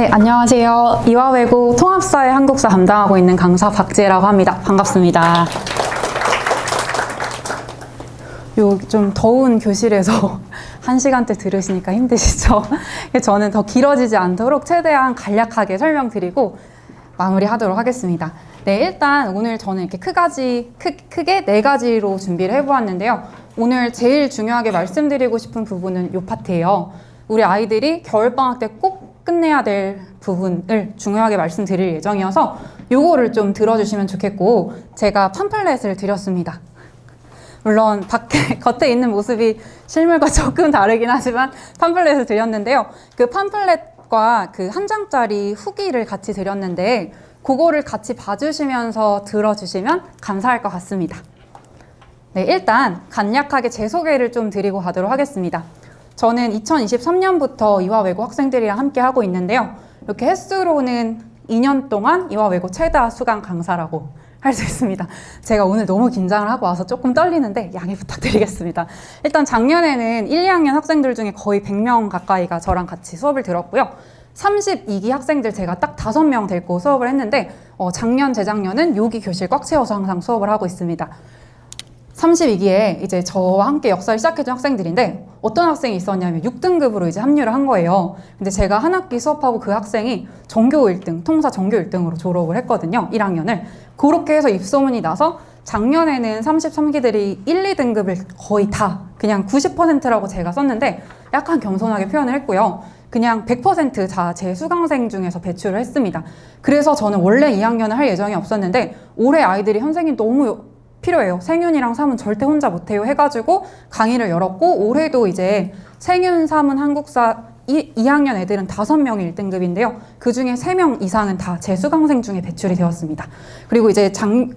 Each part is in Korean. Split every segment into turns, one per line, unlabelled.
네, 안녕하세요. 이화외고 통합사회 한국사 담당하고 있는 강사 박지혜라고 합니다. 반갑습니다. 요 좀 더운 교실에서 1시간대 들으시니까 힘드시죠? 저는 더 길어지지 않도록 최대한 간략하게 설명드리고 마무리하도록 하겠습니다. 네, 일단 오늘 저는 이렇게 크게 4가지로 준비를 해보았는데요. 오늘 제일 중요하게 말씀드리고 싶은 부분은 이 파트예요. 우리 아이들이 겨울방학 때 꼭 끝내야 될 부분을 중요하게 말씀드릴 예정이어서 요거를 좀 들어주시면 좋겠고, 제가 팜플렛을 드렸습니다. 물론 겉에 있는 모습이 실물과 조금 다르긴 하지만 팜플렛을 드렸는데요. 그 팜플렛과 그 한 장짜리 후기를 같이 드렸는데 그거를 같이 봐주시면서 들어주시면 감사할 것 같습니다. 네, 일단 간략하게 제 소개를 좀 드리고 가도록 하겠습니다. 저는 2023년부터 이화외고 학생들이랑 함께 하고 있는데요. 이렇게 횟수로는 2년 동안 이화외고 최다 수강 강사라고 할 수 있습니다. 제가 오늘 너무 긴장을 하고 와서 조금 떨리는데 양해 부탁드리겠습니다. 일단 작년에는 1, 2학년 학생들 중에 거의 100명 가까이가 저랑 같이 수업을 들었고요. 32기 학생들 제가 딱 5명 데리고 수업을 했는데 작년, 재작년은 여기 교실 꽉 채워서 항상 수업을 하고 있습니다. 32기에 이제 저와 함께 역사를 시작해준 학생들인데 어떤 학생이 있었냐면 6등급으로 이제 합류를 한 거예요. 근데 제가 한 학기 수업하고 그 학생이 전교 1등, 통사 전교 1등으로 졸업을 했거든요. 1학년을. 그렇게 해서 입소문이 나서 작년에는 33기들이 1, 2등급을 거의 다 그냥 90%라고 제가 썼는데 약간 겸손하게 표현을 했고요. 그냥 100% 다 제 수강생 중에서 배출을 했습니다. 그래서 저는 원래 2학년을 할 예정이 없었는데 올해 아이들이 선생님 너무 필요해요. 생윤이랑 사문 절대 혼자 못해요 해가지고 강의를 열었고, 올해도 이제 생윤, 사문, 한국사 2학년 애들은 5명이 1등급인데요. 그 중에 3명 이상은 다 제 수강생 중에 배출이 되었습니다. 그리고 이제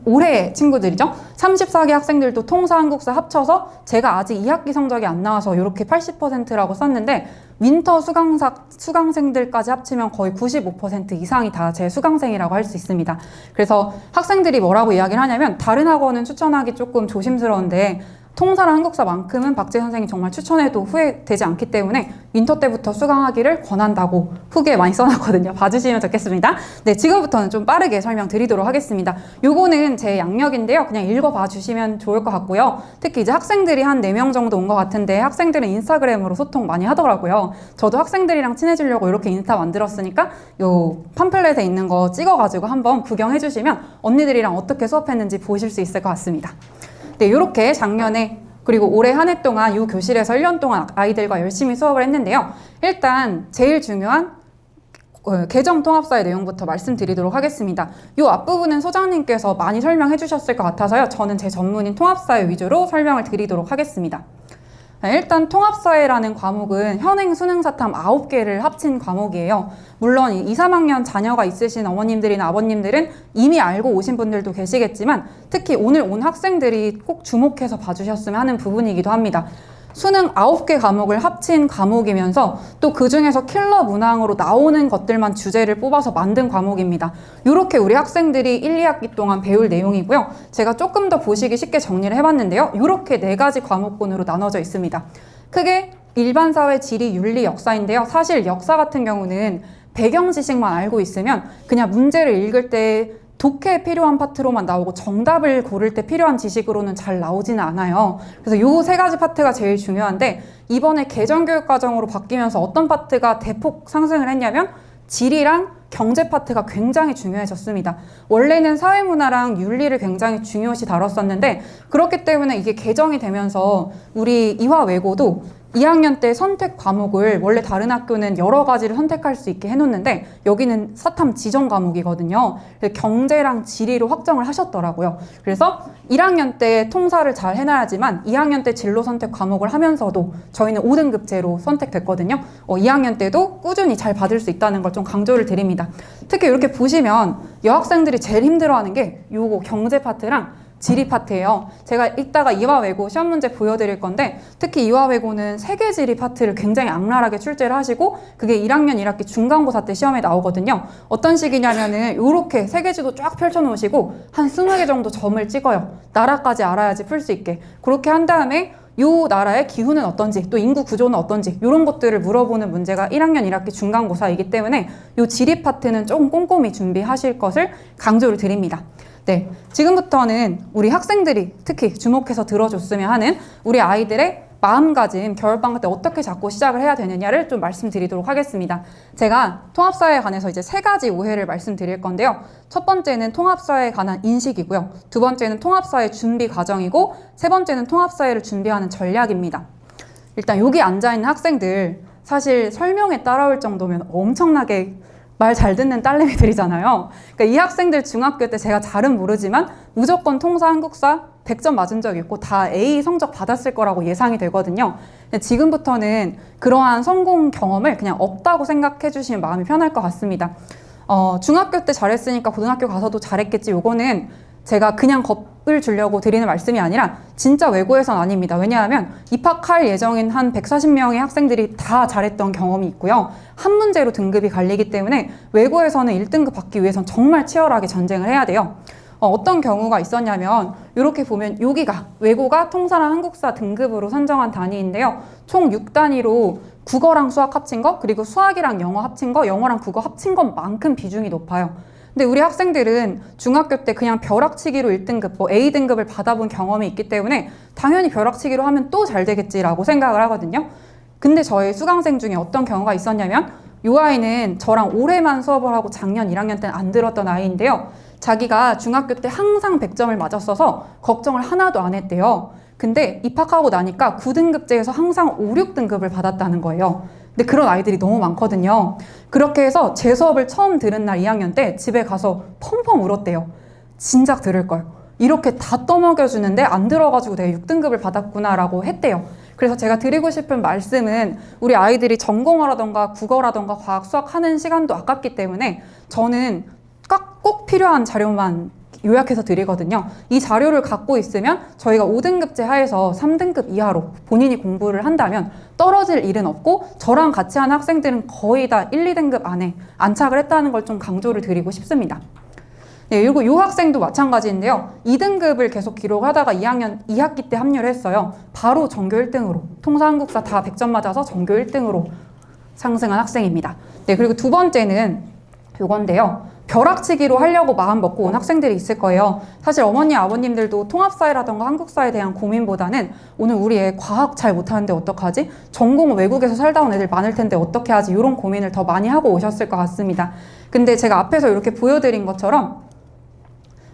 올해 친구들이죠. 34기 학생들도 통사, 한국사 합쳐서 제가 아직 2학기 성적이 안 나와서 이렇게 80%라고 썼는데 윈터 수강생들까지 합치면 거의 95% 이상이 다 제 수강생이라고 할 수 있습니다. 그래서 학생들이 뭐라고 이야기를 하냐면 다른 학원은 추천하기 조금 조심스러운데 통사랑 한국사만큼은 박재 선생이 정말 추천해도 후회되지 않기 때문에 윈터 때부터 수강하기를 권한다고 후기에 많이 써놨거든요. 봐주시면 좋겠습니다. 네, 지금부터는 좀 빠르게 설명드리도록 하겠습니다. 요거는 제 양력인데요. 그냥 읽어봐 주시면 좋을 것 같고요. 특히 이제 학생들이 한 4명 정도 온 것 같은데 학생들은 인스타그램으로 소통 많이 하더라고요. 저도 학생들이랑 친해지려고 이렇게 인스타 만들었으니까 요 팜플렛에 있는 거 찍어가지고 한번 구경해 주시면 언니들이랑 어떻게 수업했는지 보실 수 있을 것 같습니다. 네, 이렇게 작년에 그리고 올해 한 해 동안 이 교실에서 1년 동안 아이들과 열심히 수업을 했는데요. 일단 제일 중요한 개정통합사의 내용부터 말씀드리도록 하겠습니다. 이 앞부분은 소장님께서 많이 설명해 주셨을 것 같아서요. 저는 제 전문인 통합사회 위주로 설명을 드리도록 하겠습니다. 일단 통합사회라는 과목은 현행 수능사탐 9개를 합친 과목이에요. 물론 2, 3학년 자녀가 있으신 어머님들이나 아버님들은 이미 알고 오신 분들도 계시겠지만 특히 오늘 온 학생들이 꼭 주목해서 봐주셨으면 하는 부분이기도 합니다. 수능 9개 과목을 합친 과목이면서 또 그 중에서 킬러 문항으로 나오는 것들만 주제를 뽑아서 만든 과목입니다. 이렇게 우리 학생들이 1, 2학기 동안 배울 내용이고요. 제가 조금 더 보시기 쉽게 정리를 해봤는데요. 이렇게 4가지 과목군으로 나눠져 있습니다. 크게 일반사회, 지리, 윤리, 역사인데요. 사실 역사 같은 경우는 배경 지식만 알고 있으면 그냥 문제를 읽을 때 독해에 필요한 파트로만 나오고 정답을 고를 때 필요한 지식으로는 잘 나오지는 않아요. 그래서 요 3가지 파트가 제일 중요한데 이번에 개정교육과정으로 바뀌면서 어떤 파트가 대폭 상승을 했냐면 지리랑 경제 파트가 굉장히 중요해졌습니다. 원래는 사회문화랑 윤리를 굉장히 중요시 다뤘었는데 그렇기 때문에 이게 개정이 되면서 우리 이화외고도 2학년 때 선택 과목을 원래 다른 학교는 여러 가지를 선택할 수 있게 해놓는데 여기는 사탐 지정 과목이거든요. 경제랑 지리로 확정을 하셨더라고요. 그래서 1학년 때 통사를 잘 해놔야지만 2학년 때 진로 선택 과목을 하면서도 저희는 5등급제로 선택됐거든요. 2학년 때도 꾸준히 잘 받을 수 있다는 걸 좀 강조를 드립니다. 특히 이렇게 보시면 여학생들이 제일 힘들어하는 게 요거 경제 파트랑 지리 파트예요. 제가 이따가 이화외고 시험 문제 보여드릴 건데 특히 이화외고는 세계지리 파트를 굉장히 악랄하게 출제를 하시고 그게 1학년 1학기 중간고사 때 시험에 나오거든요. 어떤 식이냐면은 이렇게 세계지도 쫙 펼쳐놓으시고 한 20개 정도 점을 찍어요. 나라까지 알아야지 풀 수 있게. 그렇게 한 다음에 요 나라의 기후는 어떤지, 또 인구 구조는 어떤지 이런 것들을 물어보는 문제가 1학년 1학기 중간고사이기 때문에 요 지리 파트는 조금 꼼꼼히 준비하실 것을 강조를 드립니다. 네, 지금부터는 우리 학생들이 특히 주목해서 들어줬으면 하는 우리 아이들의 마음가짐, 겨울방학 때 어떻게 잡고 시작을 해야 되느냐를 좀 말씀드리도록 하겠습니다. 제가 통합사회에 관해서 이제 3가지 오해를 말씀드릴 건데요. 첫 번째는 통합사회에 관한 인식이고요. 두 번째는 통합사회 준비 과정이고, 세 번째는 통합사회를 준비하는 전략입니다. 일단 여기 앉아있는 학생들, 사실 설명에 따라올 정도면 엄청나게 말 잘 듣는 딸내미들이잖아요. 그러니까 이 학생들 중학교 때 제가 잘은 모르지만 무조건 통사, 한국사 100점 맞은 적이 있고 다 A 성적 받았을 거라고 예상이 되거든요. 근데 지금부터는 그러한 성공 경험을 그냥 없다고 생각해 주시면 마음이 편할 것 같습니다. 중학교 때 잘했으니까 고등학교 가서도 잘했겠지. 요거는 제가 그냥 겁을 주려고 드리는 말씀이 아니라 진짜 외고에선 아닙니다. 왜냐하면 입학할 예정인 한 140명의 학생들이 다 잘했던 경험이 있고요. 한 문제로 등급이 갈리기 때문에 외고에서는 1등급 받기 위해선 정말 치열하게 전쟁을 해야 돼요. 어떤 경우가 있었냐면 이렇게 보면 여기가 외고가 통사랑 한국사 등급으로 선정한 단위인데요. 총 6단위로 국어랑 수학 합친 거, 그리고 수학이랑 영어 합친 거, 영어랑 국어 합친 것만큼 비중이 높아요. 근데 우리 학생들은 중학교 때 그냥 벼락치기로 1등급, 뭐 A등급을 받아본 경험이 있기 때문에 당연히 벼락치기로 하면 또 잘 되겠지라고 생각을 하거든요. 근데 저희 수강생 중에 어떤 경우가 있었냐면 이 아이는 저랑 올해만 수업을 하고 작년 1학년 때는 안 들었던 아이인데요. 자기가 중학교 때 항상 100점을 맞았어서 걱정을 하나도 안 했대요. 근데 입학하고 나니까 9등급제에서 항상 5, 6등급을 받았다는 거예요. 근데 그런 아이들이 너무 많거든요. 그렇게 해서 제 수업을 처음 들은 날 2학년 때 집에 가서 펑펑 울었대요. 진작 들을걸. 이렇게 다 떠먹여주는데 안 들어가지고 내가 6등급을 받았구나라고 했대요. 그래서 제가 드리고 싶은 말씀은 우리 아이들이 전공어라던가 국어라던가 과학, 수학 하는 시간도 아깝기 때문에 저는 꼭 필요한 자료만 요약해서 드리거든요. 이 자료를 갖고 있으면 저희가 5등급제 하에서 3등급 이하로 본인이 공부를 한다면 떨어질 일은 없고 저랑 같이 하는 학생들은 거의 다 1, 2등급 안에 안착을 했다는 걸 좀 강조를 드리고 싶습니다. 네, 그리고 이 학생도 마찬가지인데요. 2등급을 계속 기록하다가 2학기 때 합류를 했어요. 바로 전교 1등으로 통사, 한국사 다 100점 맞아서 전교 1등으로 상승한 학생입니다. 네, 그리고 두 번째는 이건데요. 벼락치기로 하려고 마음 먹고 온 학생들이 있을 거예요. 사실 어머니, 아버님들도 통합사회라던가 한국사에 대한 고민보다는 오늘 우리 애 과학 잘 못하는데 어떡하지? 전공은 외국에서 살다 온 애들 많을 텐데 어떻게 하지? 이런 고민을 더 많이 하고 오셨을 것 같습니다. 근데 제가 앞에서 이렇게 보여드린 것처럼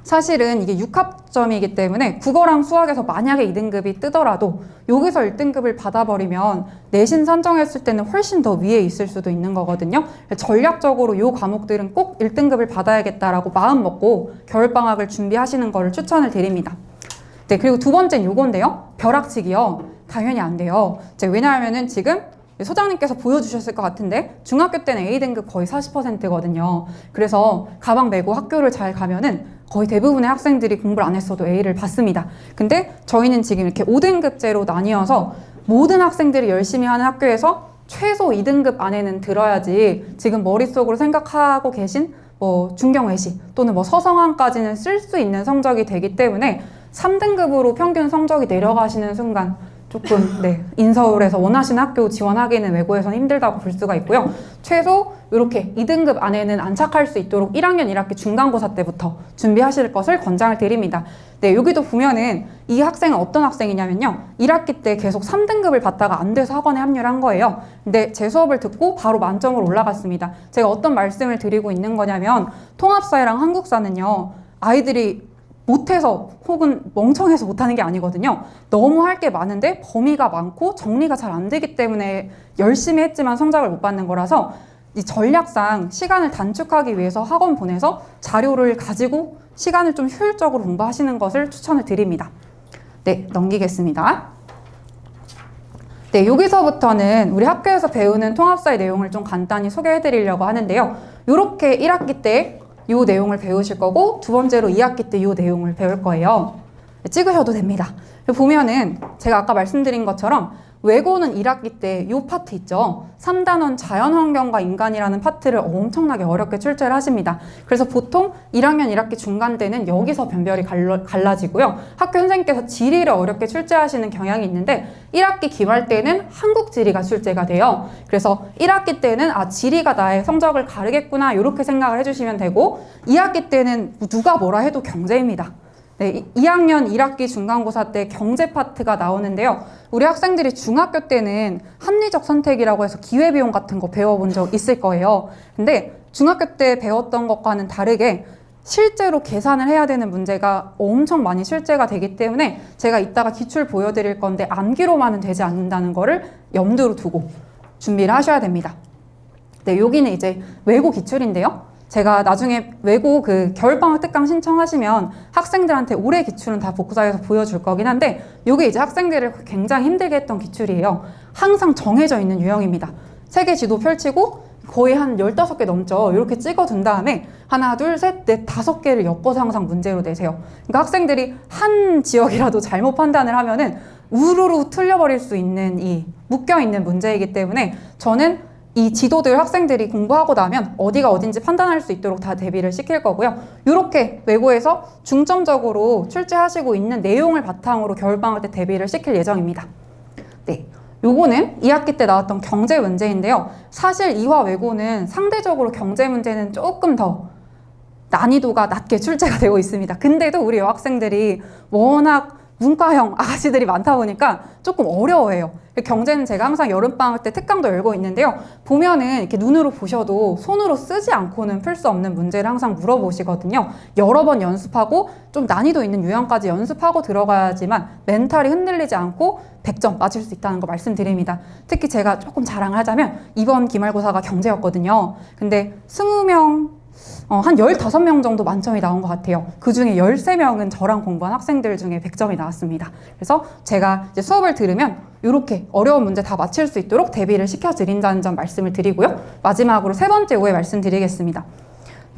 사실은 이게 6합점이기 때문에 국어랑 수학에서 만약에 2등급이 뜨더라도 여기서 1등급을 받아버리면 내신 선정했을 때는 훨씬 더 위에 있을 수도 있는 거거든요. 전략적으로 이 과목들은 꼭 1등급을 받아야겠다라고 마음 먹고 겨울방학을 준비하시는 거를 추천을 드립니다. 네, 그리고 두 번째는 요건데요. 벼락치기요. 당연히 안 돼요. 왜냐하면은 지금 소장님께서 보여주셨을 것 같은데 중학교 때는 A등급 거의 40%거든요. 그래서 가방 메고 학교를 잘 가면은 거의 대부분의 학생들이 공부를 안 했어도 A를 받습니다. 근데 저희는 지금 이렇게 5등급제로 나뉘어서 모든 학생들이 열심히 하는 학교에서 최소 2등급 안에는 들어야지 지금 머릿속으로 생각하고 계신 뭐 중경외시 또는 뭐 서성한까지는 쓸 수 있는 성적이 되기 때문에 3등급으로 평균 성적이 내려가시는 순간 조금 인서울에서 원하시는 학교 지원하기는 외고에서는 힘들다고 볼 수가 있고요. 최소 이렇게 2등급 안에는 안착할 수 있도록 1학년 1학기 중간고사 때부터 준비하실 것을 권장을 드립니다. 네, 여기도 보면은 이 학생은 어떤 학생이냐면요. 1학기 때 계속 3등급을 받다가 안 돼서 학원에 합류를 한 거예요. 근데 제 수업을 듣고 바로 만점으로 올라갔습니다. 제가 어떤 말씀을 드리고 있는 거냐면 통합사회랑 한국사는요. 아이들이 못해서 혹은 멍청해서 못하는 게 아니거든요. 너무 할 게 많은데 범위가 많고 정리가 잘 안 되기 때문에 열심히 했지만 성적을 못 받는 거라서 이 전략상 시간을 단축하기 위해서 학원 보내서 자료를 가지고 시간을 좀 효율적으로 공부하시는 것을 추천을 드립니다. 네, 넘기겠습니다. 네, 여기서부터는 우리 학교에서 배우는 통합사의 내용을 좀 간단히 소개해 드리려고 하는데요. 이렇게 1학기 때 이 내용을 배우실 거고 두 번째로 2학기 때 이 내용을 배울 거예요. 찍으셔도 됩니다. 보면은 제가 아까 말씀드린 것처럼 외고는 1학기 때 이 파트 있죠. 3단원 자연환경과 인간이라는 파트를 엄청나게 어렵게 출제를 하십니다. 그래서 보통 1학년 1학기 중간 때는 여기서 변별이 갈라지고요. 학교 선생님께서 지리를 어렵게 출제하시는 경향이 있는데 1학기 기말 때는 한국 지리가 출제가 돼요. 그래서 1학기 때는 지리가 나의 성적을 가르겠구나 이렇게 생각을 해주시면 되고 2학기 때는 누가 뭐라 해도 경제입니다. 네, 2학년 1학기 중간고사 때 경제 파트가 나오는데요. 우리 학생들이 중학교 때는 합리적 선택이라고 해서 기회비용 같은 거 배워본 적 있을 거예요. 근데 중학교 때 배웠던 것과는 다르게 실제로 계산을 해야 되는 문제가 엄청 많이 출제가 되기 때문에 제가 이따가 기출 보여드릴 건데 암기로만은 되지 않는다는 거를 염두로 두고 준비를 하셔야 됩니다. 네, 여기는 이제 외고 기출인데요. 제가 나중에 외고 그 겨울방학 특강 신청하시면 학생들한테 올해 기출은 다 복사해서 보여줄 거긴 한데 이게 이제 학생들을 굉장히 힘들게 했던 기출이에요. 항상 정해져 있는 유형입니다. 세계 지도 펼치고 거의 한 15개 넘죠. 이렇게 찍어둔 다음에 하나, 둘, 셋, 넷, 5개를 엮어서 항상 문제로 내세요. 그러니까 학생들이 한 지역이라도 잘못 판단을 하면은 우르르 틀려버릴 수 있는 이 묶여있는 문제이기 때문에 저는 이 지도들 학생들이 공부하고 나면 어디가 어딘지 판단할 수 있도록 다 대비를 시킬 거고요. 이렇게 외고에서 중점적으로 출제하시고 있는 내용을 바탕으로 겨울방학 때 대비를 시킬 예정입니다. 네, 요거는 2학기 때 나왔던 경제 문제인데요. 사실 이화 외고는 상대적으로 경제 문제는 조금 더 난이도가 낮게 출제가 되고 있습니다. 근데도 우리 여학생들이 워낙 문과형 아가씨들이 많다 보니까 조금 어려워해요. 경제는 제가 항상 여름방학 때 특강도 열고 있는데요. 보면은 이렇게 눈으로 보셔도 손으로 쓰지 않고는 풀 수 없는 문제를 항상 물어보시거든요. 여러 번 연습하고 좀 난이도 있는 유형까지 연습하고 들어가야지만 멘탈이 흔들리지 않고 100점 맞을 수 있다는 거 말씀드립니다. 특히 제가 조금 자랑을 하자면 이번 기말고사가 경제였거든요. 근데 20명 한 15명 정도 만점이 나온 것 같아요. 그 중에 13명은 저랑 공부한 학생들 중에 100점이 나왔습니다. 그래서 제가 이제 수업을 들으면 이렇게 어려운 문제 다 맞힐 수 있도록 대비를 시켜드린다는 점 말씀을 드리고요. 마지막으로 세 번째 오해 말씀드리겠습니다.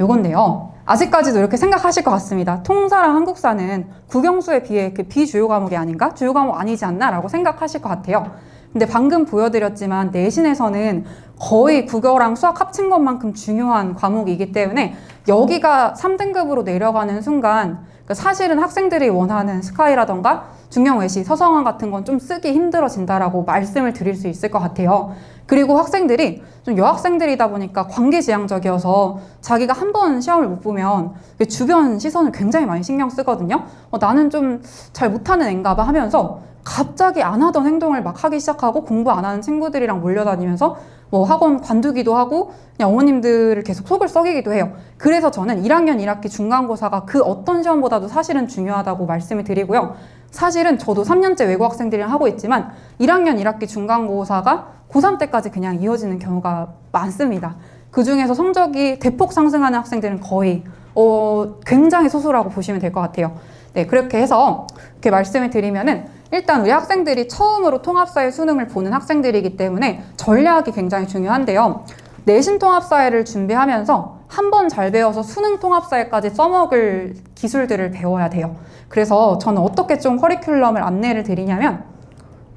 요건데요. 아직까지도 이렇게 생각하실 것 같습니다. 통사랑 한국사는 국영수에 비해 그 비주요 과목이 아닌가? 주요 과목 아니지 않나? 라고 생각하실 것 같아요. 근데 방금 보여드렸지만 내신에서는 거의 국어랑 수학 합친 것만큼 중요한 과목이기 때문에 여기가 3등급으로 내려가는 순간 사실은 학생들이 원하는 스카이라던가 중형외시, 서성한 같은 건 좀 쓰기 힘들어진다라고 말씀을 드릴 수 있을 것 같아요. 그리고 학생들이 좀 여학생들이다 보니까 관계지향적이어서 자기가 한 번 시험을 못 보면 주변 시선을 굉장히 많이 신경 쓰거든요. 나는 좀 잘 못하는 앤가 봐 하면서 갑자기 안 하던 행동을 막 하기 시작하고 공부 안 하는 친구들이랑 몰려다니면서 뭐 학원 관두기도 하고 그냥 어머님들을 계속 속을 썩이기도 해요. 그래서 저는 1학년 1학기 중간고사가 그 어떤 시험보다도 사실은 중요하다고 말씀을 드리고요. 사실은 저도 3년째 외고 학생들이랑 하고 있지만 1학년 1학기 중간고사가 고3 때까지 그냥 이어지는 경우가 많습니다. 그 중에서 성적이 대폭 상승하는 학생들은 거의 굉장히 소수라고 보시면 될 것 같아요. 네, 그렇게 해서 이렇게 말씀을 드리면은 일단 우리 학생들이 처음으로 통합사회 수능을 보는 학생들이기 때문에 전략이 굉장히 중요한데요. 내신 통합사회를 준비하면서 한 번 잘 배워서 수능 통합사회까지 써먹을 기술들을 배워야 돼요. 그래서 저는 어떻게 좀 커리큘럼을 안내를 드리냐면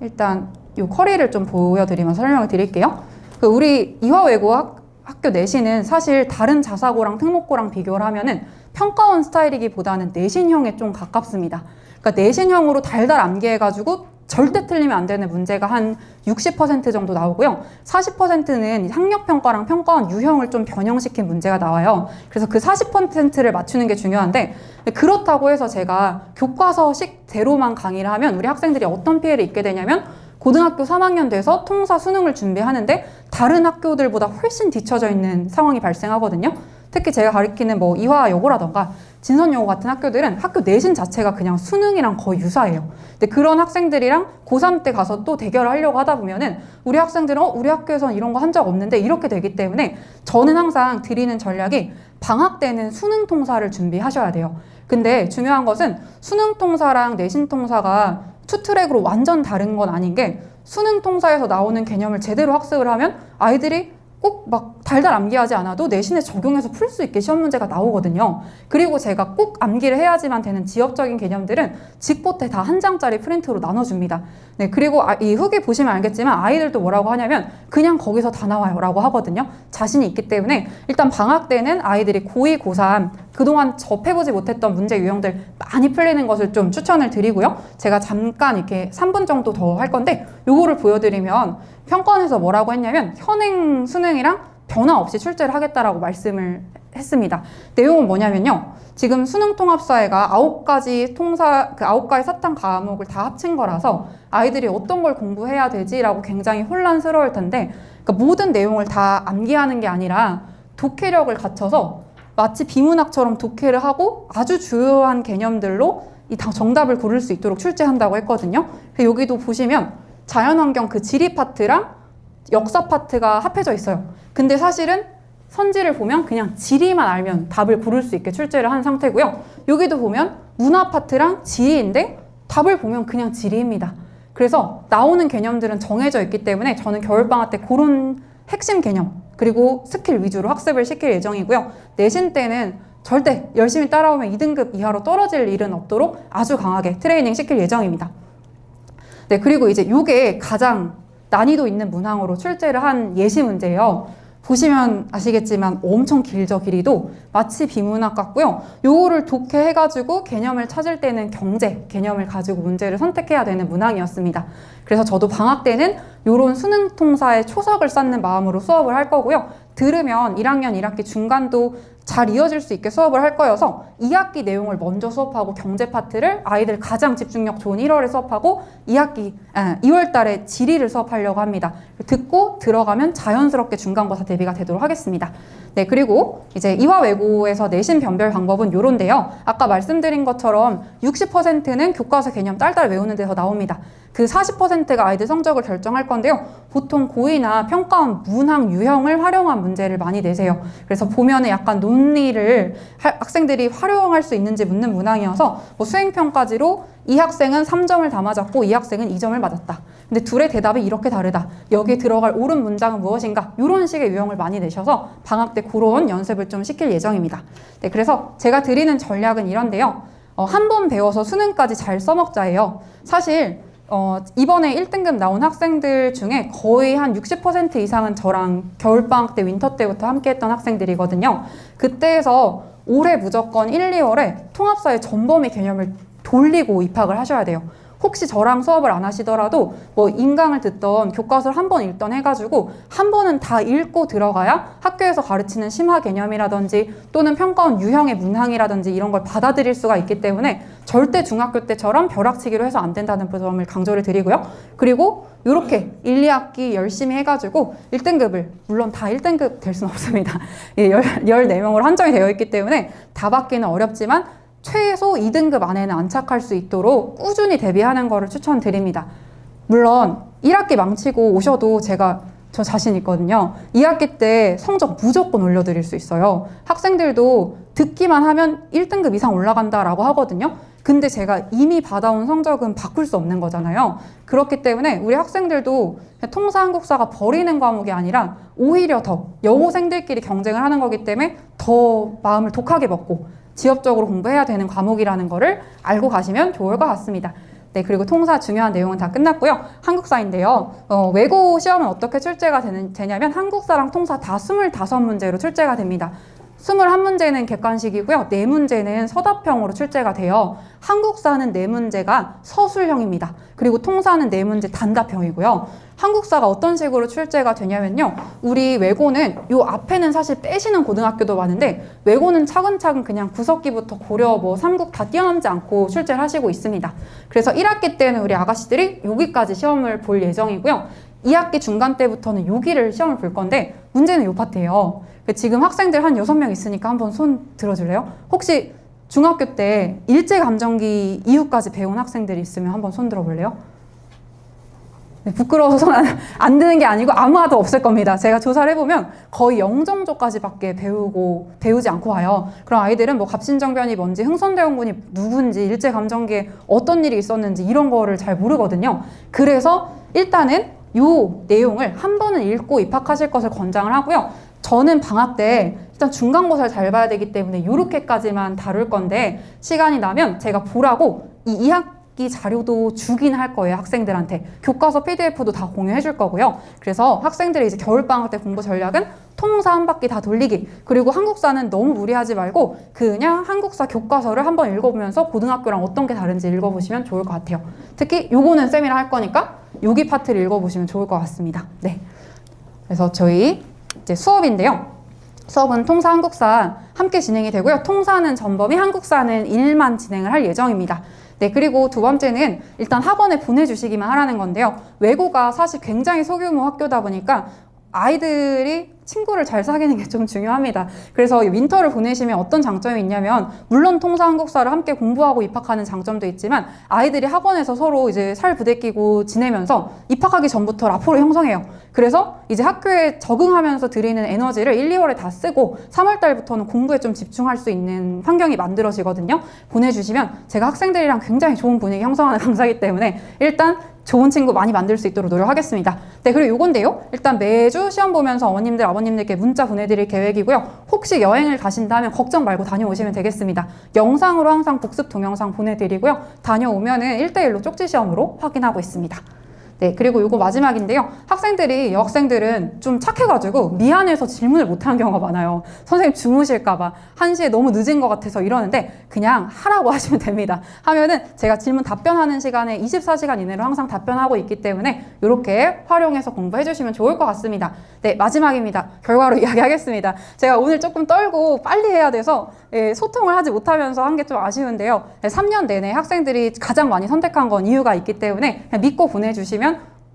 일단 이 커리를 좀 보여드리면서 설명을 드릴게요. 우리 이화외고 학교 내신은 사실 다른 자사고랑 특목고랑 비교를 하면은 평가원 스타일이기보다는 내신형에 좀 가깝습니다. 그러니까 내신형으로 달달 암기해가지고 절대 틀리면 안 되는 문제가 한 60% 정도 나오고요. 40%는 학력평가랑 평가원 유형을 좀 변형시킨 문제가 나와요. 그래서 그 40%를 맞추는 게 중요한데 그렇다고 해서 제가 교과서식대로만 강의를 하면 우리 학생들이 어떤 피해를 입게 되냐면 고등학교 3학년 돼서 통사 수능을 준비하는데 다른 학교들보다 훨씬 뒤처져 있는 상황이 발생하거든요. 특히 제가 가르치는 뭐 이화여고라던가 진선여고 같은 학교들은 학교 내신 자체가 그냥 수능이랑 거의 유사해요. 근데 그런 학생들이랑 고3 때 가서 또 대결을 하려고 하다 보면은 우리 학생들은 우리 학교에선 이런 거 한 적 없는데 이렇게 되기 때문에 저는 항상 드리는 전략이 방학 때는 수능 통사를 준비하셔야 돼요. 근데 중요한 것은 수능 통사랑 내신 통사가 투트랙으로 완전 다른 건 아닌 게 수능 통사에서 나오는 개념을 제대로 학습을 하면 아이들이 꼭 막 달달 암기하지 않아도 내신에 적용해서 풀 수 있게 시험 문제가 나오거든요. 그리고 제가 꼭 암기를 해야지만 되는 지역적인 개념들은 직보태 다 한 장짜리 프린트로 나눠줍니다. 네, 그리고 이 후기 보시면 알겠지만 아이들도 뭐라고 하냐면 그냥 거기서 다 나와요 라고 하거든요. 자신이 있기 때문에 일단 방학 때는 아이들이 고2, 고3 그동안 접해보지 못했던 문제 유형들 많이 풀리는 것을 좀 추천을 드리고요. 제가 잠깐 이렇게 3분 정도 더 할 건데 요거를 보여드리면 평가원에서 뭐라고 했냐면 현행 수능이랑 변화 없이 출제를 하겠다라고 말씀을 했습니다. 내용은 뭐냐면요. 지금 수능통합사회가 9가지 그 9가지 사탐 과목을 다 합친 거라서 아이들이 어떤 걸 공부해야 되지라고 굉장히 혼란스러울 텐데, 그러니까 모든 내용을 다 암기하는 게 아니라 독해력을 갖춰서 마치 비문학처럼 독해를 하고 아주 주요한 개념들로 이 정답을 고를 수 있도록 출제한다고 했거든요. 여기도 보시면 자연환경 그 지리 파트랑 역사 파트가 합해져 있어요. 근데 사실은 선지를 보면 그냥 지리만 알면 답을 고를 수 있게 출제를 한 상태고요. 여기도 보면 문화 파트랑 지리인데 답을 보면 그냥 지리입니다. 그래서 나오는 개념들은 정해져 있기 때문에 저는 겨울방학 때 그런 핵심 개념 그리고 스킬 위주로 학습을 시킬 예정이고요. 내신 때는 절대 열심히 따라오면 2등급 이하로 떨어질 일은 없도록 아주 강하게 트레이닝 시킬 예정입니다. 네, 그리고 이제 이게 가장 난이도 있는 문항으로 출제를 한 예시 문제예요. 보시면 아시겠지만 엄청 길죠, 길이도. 마치 비문학 같고요. 요거를 독해해가지고 개념을 찾을 때는 경제 개념을 가지고 문제를 선택해야 되는 문항이었습니다. 그래서 저도 방학 때는 요런 수능통사의 초석을 쌓는 마음으로 수업을 할 거고요. 들으면 1학년 1학기 중간도 잘 이어질 수 있게 수업을 할 거여서 2학기 내용을 먼저 수업하고 경제 파트를 아이들 가장 집중력 좋은 1월에 수업하고 2월 달에 지리를 수업하려고 합니다. 듣고 들어가면 자연스럽게 중간고사 대비가 되도록 하겠습니다. 네, 그리고 이제 이화외고에서 내신 변별 방법은 요런데요. 아까 말씀드린 것처럼 60%는 교과서 개념 딸딸 외우는 데서 나옵니다. 그 40%가 아이들 성적을 결정할 건데요. 보통 고의나 평가원 문항 유형을 활용한 문제를 많이 내세요. 그래서 보면은 약간 논리를 학생들이 활용할 수 있는지 묻는 문항이어서 뭐 수행평가지로 이 학생은 3점을 다 맞았고 이 학생은 2점을 맞았다. 근데 둘의 대답이 이렇게 다르다. 여기에 들어갈 옳은 문장은 무엇인가? 이런 식의 유형을 많이 내셔서 방학 때 그런 연습을 좀 시킬 예정입니다. 네, 그래서 제가 드리는 전략은 이런데요. 한 번 배워서 수능까지 잘 써먹자예요. 사실 이번에 1등급 나온 학생들 중에 거의 한 60% 이상은 저랑 겨울방학 때 윈터 때부터 함께 했던 학생들이거든요. 그때에서 올해 무조건 1, 2월에 통합사회 전범위 개념을 돌리고 입학을 하셔야 돼요. 혹시 저랑 수업을 안 하시더라도 뭐 인강을 듣던 교과서를 한 번 읽던 해가지고 한 번은 다 읽고 들어가야 학교에서 가르치는 심화 개념이라든지 또는 평가원 유형의 문항이라든지 이런 걸 받아들일 수가 있기 때문에 절대 중학교 때처럼 벼락치기로 해서 안 된다는 점을 강조를 드리고요. 그리고 이렇게 1, 2학기 열심히 해가지고 1등급을, 물론 다 1등급 될 수는 없습니다. 14명으로 한정이 되어 있기 때문에 다 받기는 어렵지만 최소 2등급 안에는 안착할 수 있도록 꾸준히 대비하는 거를 추천드립니다. 물론 1학기 망치고 오셔도 저 자신 있거든요. 2학기 때 성적 무조건 올려드릴 수 있어요. 학생들도 듣기만 하면 1등급 이상 올라간다라고 하거든요. 근데 제가 이미 받아온 성적은 바꿀 수 없는 거잖아요. 그렇기 때문에 우리 학생들도 통사 한국사가 버리는 과목이 아니라 오히려 더 여고생들끼리 경쟁을 하는 거기 때문에 더 마음을 독하게 먹고 지역적으로 공부해야 되는 과목이라는 거를 알고 가시면 좋을 것 같습니다. 네, 그리고 통사 중요한 내용은 다 끝났고요. 한국사인데요. 외고 시험은 어떻게 출제가 되냐면 한국사랑 통사 다 25문제로 출제가 됩니다. 21문제는 객관식이고요. 4문제는 서답형으로 출제가 돼요. 한국사는 4문제가 서술형입니다. 그리고 통사는 4문제 단답형이고요. 한국사가 어떤 식으로 출제가 되냐면요. 우리 외고는 요 앞에는 사실 빼시는 고등학교도 많은데 외고는 차근차근 그냥 구석기부터 고려 뭐 삼국 다 뛰어넘지 않고 출제를 하시고 있습니다. 그래서 1학기 때는 우리 아가씨들이 여기까지 시험을 볼 예정이고요. 2학기 중간 때부터는 여기를 시험을 볼 건데 문제는 요 파트예요. 지금 학생들 한 6명 있으니까 한번 손 들어줄래요? 혹시 중학교 때 일제감정기 이후까지 배운 학생들이 있으면 한번 손 들어볼래요? 네, 부끄러워서 손 안 드는 게 아니고 아무도 없을 겁니다. 제가 조사를 해보면 거의 영정조까지밖에 배우지 않고 와요. 그럼 아이들은 뭐 갑신정변이 뭔지 흥선대원군이 누군지 일제감정기에 어떤 일이 있었는지 이런 거를 잘 모르거든요. 그래서 일단은 요 내용을 한 번은 읽고 입학하실 것을 권장을 하고요. 저는 방학 때 일단 중간고사를 잘 봐야 되기 때문에 요렇게까지만 다룰 건데 시간이 나면 제가 보라고 이 1학기 자료도 주긴 할 거예요, 학생들한테. 교과서 PDF도 다 공유해 줄 거고요. 그래서 학생들이 이제 겨울방학 때 공부 전략은 통사 한 바퀴 다 돌리기. 그리고 한국사는 너무 무리하지 말고 그냥 한국사 교과서를 한번 읽어보면서 고등학교랑 어떤 게 다른지 읽어보시면 좋을 것 같아요. 특히 요거는 쌤이랑 할 거니까 여기 파트를 읽어보시면 좋을 것 같습니다. 네. 그래서 저희 이제 수업인데요. 수업은 통사, 한국사 함께 진행이 되고요. 통사는 전범위, 한국사는 1만 진행을 할 예정입니다. 네, 그리고 두 번째는 일단 학원에 보내주시기만 하라는 건데요. 외고가 사실 굉장히 소규모 학교다 보니까 아이들이 친구를 잘 사귀는 게 좀 중요합니다. 그래서 윈터를 보내시면 어떤 장점이 있냐면 물론 통사 한국사를 함께 공부하고 입학하는 장점도 있지만 아이들이 학원에서 서로 이제 살 부대끼고 지내면서 입학하기 전부터 라포를 형성해요. 그래서 이제 학교에 적응하면서 들이는 에너지를 1, 2월에 다 쓰고 3월 달부터는 공부에 좀 집중할 수 있는 환경이 만들어지거든요. 보내주시면 제가 학생들이랑 굉장히 좋은 분위기 형성하는 강사이기 때문에 일단 좋은 친구 많이 만들 수 있도록 노력하겠습니다. 네, 그리고 요건데요. 일단 매주 시험 보면서 어머님들, 아버님들께 문자 보내드릴 계획이고요. 혹시 여행을 가신다면 걱정 말고 다녀오시면 되겠습니다. 영상으로 항상 복습 동영상 보내드리고요. 다녀오면은 1대1로 쪽지 시험으로 확인하고 있습니다. 네, 그리고 요거 마지막인데요. 학생들이, 여학생들은 좀 착해가지고 미안해서 질문을 못하는 경우가 많아요. 선생님 주무실까봐 1시에 너무 늦은 것 같아서 이러는데 그냥 하라고 하시면 됩니다. 하면은 제가 질문 답변하는 시간에 24시간 이내로 항상 답변하고 있기 때문에 이렇게 활용해서 공부해 주시면 좋을 것 같습니다. 네, 마지막입니다. 결과로 이야기하겠습니다. 제가 오늘 조금 떨고 빨리 해야 돼서 소통을 하지 못하면서 한 게 좀 아쉬운데요. 3년 내내 학생들이 가장 많이 선택한 건 이유가 있기 때문에 그냥 믿고 보내주시면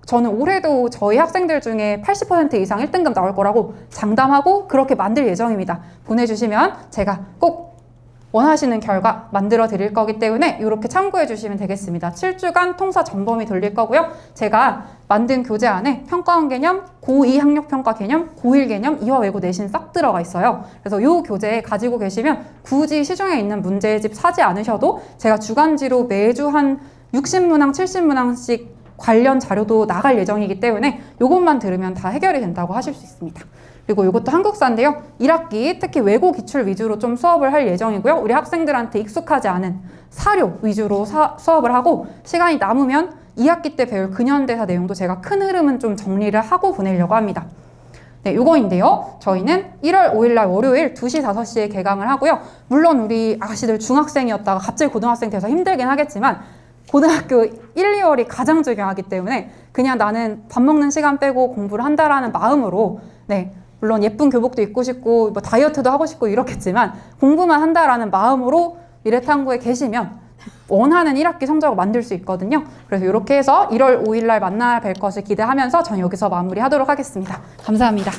저는 올해도 저희 학생들 중에 80% 이상 1등급 나올 거라고 장담하고 그렇게 만들 예정입니다. 보내주시면 제가 꼭 원하시는 결과 만들어 드릴 거기 때문에 이렇게 참고해 주시면 되겠습니다. 7주간 통사 전범위 돌릴 거고요. 제가 만든 교재 안에 평가원 개념, 고2 학력평가 개념, 고1 개념, 이화 외고 내신 싹 들어가 있어요. 그래서 이 교재 가지고 계시면 굳이 시중에 있는 문제집 사지 않으셔도 제가 주간지로 매주 한 60문항, 70문항씩 관련 자료도 나갈 예정이기 때문에 이것만 들으면 다 해결이 된다고 하실 수 있습니다. 그리고 이것도 한국사인데요. 1학기 특히 외고 기출 위주로 좀 수업을 할 예정이고요. 우리 학생들한테 익숙하지 않은 사료 위주로 수업을 하고 시간이 남으면 2학기 때 배울 근현대사 내용도 제가 큰 흐름은 좀 정리를 하고 보내려고 합니다. 네, 요거인데요. 저희는 1월 5일날 월요일 2시, 5시에 개강을 하고요. 물론 우리 아가씨들 중학생이었다가 갑자기 고등학생 돼서 힘들긴 하겠지만 고등학교 1, 2월이 가장 중요하기 때문에 그냥 나는 밥 먹는 시간 빼고 공부를 한다라는 마음으로 네, 물론 예쁜 교복도 입고 싶고 뭐 다이어트도 하고 싶고 이렇겠지만 공부만 한다라는 마음으로 미래탐구에 계시면 원하는 1학기 성적을 만들 수 있거든요. 그래서 이렇게 해서 1월 5일 날 만나 뵐 것을 기대하면서 저는 여기서 마무리하도록 하겠습니다. 감사합니다.